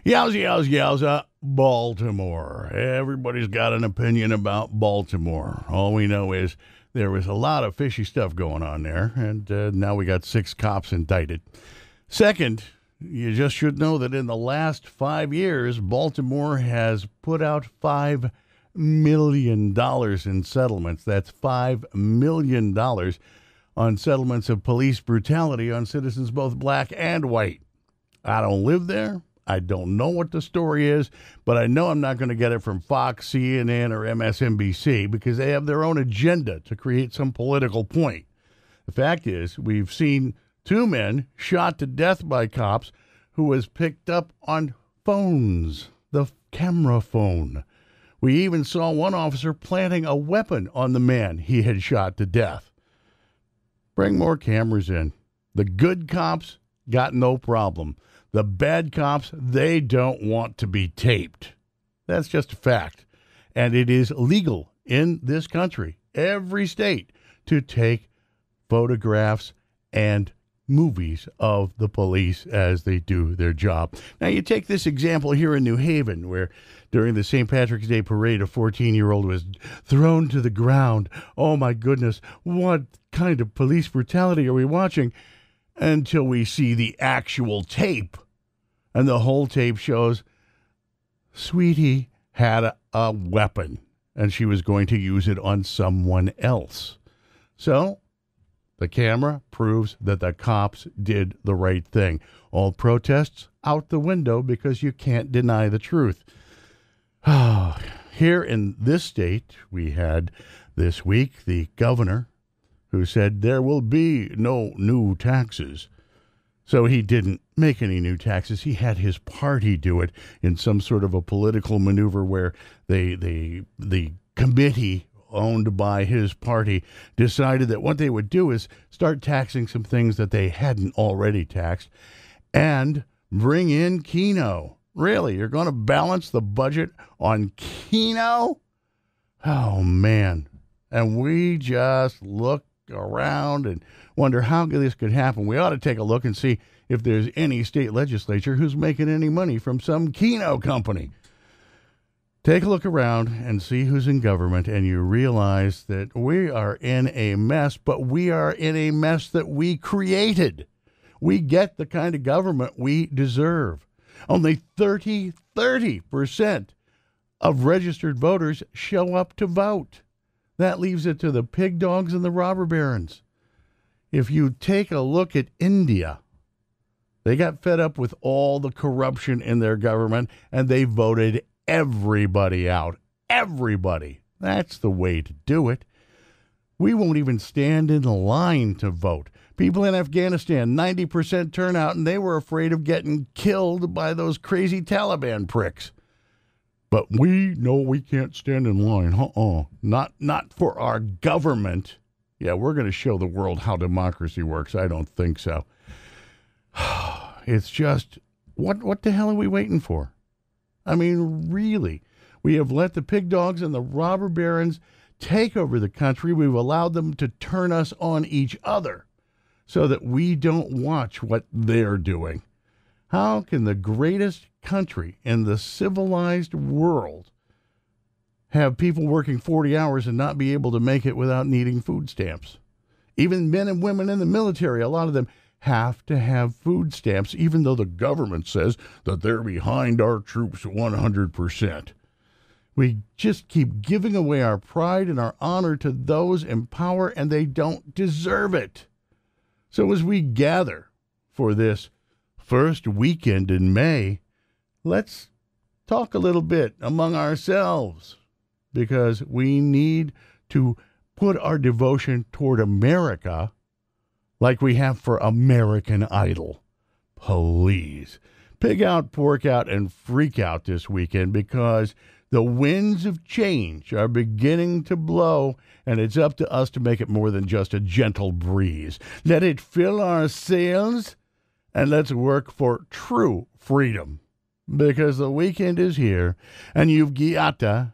Yowza, Baltimore. Everybody's got an opinion about Baltimore. All we know is there was a lot of fishy stuff going on there, and now we got 6 cops indicted. Second, you just should know that in the last 5 years, Baltimore has put out $5 million in settlements. That's $5 million on settlements of police brutality on citizens both black and white. I don't live there. I don't know what the story is, but I know I'm not going to get it from Fox, CNN, or MSNBC because they have their own agenda to create some political point. The fact is, we've seen 2 men shot to death by cops who was picked up on phones, the camera phone. We even saw one officer planting a weapon on the man he had shot to death. Bring more cameras in. The good cops got no problem. The bad cops, they don't want to be taped. That's just a fact. And it is legal in this country, every state, to take photographs and movies of the police as they do their job. Now, you take this example here in New Haven, where during the St. Patrick's Day parade, a 14-year-old was thrown to the ground. Oh, my goodness, what kind of police brutality are we watching? Until we see the actual tape. And the whole tape shows Sweetie had a weapon, and she was going to use it on someone else. So the camera proves that the cops did the right thing. All protests out the window because you can't deny the truth. Here in this state, we had this week the governor who said there will be no new taxes. So he didn't make any new taxes. He had his party do it in some sort of a political maneuver where the committee owned by his party decided that what they would do is start taxing some things that they hadn't already taxed and bring in Keno. Really? You're going to balance the budget on Keno? Oh, man. And we just look around and wonder how this could happen. We ought to take a look and see if there's any state legislature who's making any money from some Keno company. Take a look around and see who's in government, and you realize that we are in a mess, but we are in a mess that we created. We get the kind of government we deserve. Only 30% of registered voters show up to vote. That leaves it to the pig dogs and the robber barons. If you take a look at India, they got fed up with all the corruption in their government, and they voted everybody out. Everybody. That's the way to do it. We won't even stand in line to vote. People in Afghanistan, 90% turnout, and they were afraid of getting killed by those crazy Taliban pricks. But we know we can't stand in line. Not for our government. Yeah, we're going to show the world how democracy works. I don't think so. It's just, what the hell are we waiting for? I mean, really, we have let the pig dogs and the robber barons take over the country. We've allowed them to turn us on each other so that we don't watch what they're doing. How can the greatest country in the civilized world have people working 40 hours and not be able to make it without needing food stamps? Even men and women in the military, a lot of them have to have food stamps, even though the government says that they're behind our troops 100%. We just keep giving away our pride and our honor to those in power, and they don't deserve it. So as we gather for this first weekend in May, let's talk a little bit among ourselves, because we need to put our devotion toward America like we have for American Idol. Please, pig out, pork out, and freak out this weekend, because the winds of change are beginning to blow, and it's up to us to make it more than just a gentle breeze. Let it fill our sails, and let's work for true freedom, because the weekend is here, and you've giata,